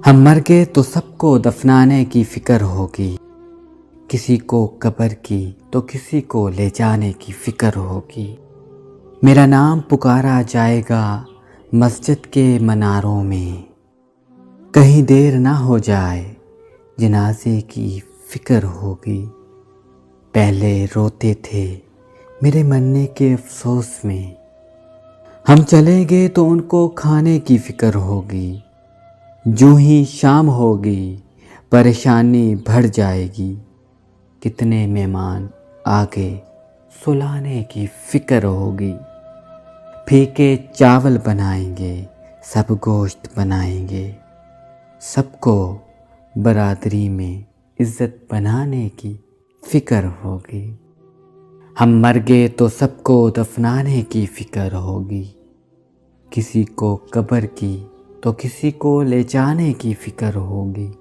ہم مر گئے تو سب کو دفنانے کی فکر ہوگی، کسی کو قبر کی تو کسی کو لے جانے کی فکر ہوگی۔ میرا نام پکارا جائے گا مسجد کے مناروں میں، کہیں دیر نہ ہو جائے جنازے کی فکر ہوگی۔ پہلے روتے تھے میرے مرنے کے افسوس میں، ہم چلے گئے تو ان کو کھانے کی فکر ہوگی۔ جوں ہی شام ہوگی پریشانی بڑھ جائے گی، کتنے مہمان آگے سلانے کی فکر ہوگی۔ پھیکے چاول بنائیں گے سب گوشت بنائیں گے، سب کو برادری میں عزت بنانے کی فکر ہوگی۔ ہم مر گئے تو سب کو دفنانے کی فکر ہوگی، کسی کو قبر کی تو کسی کو لے جانے کی فکر ہوگی۔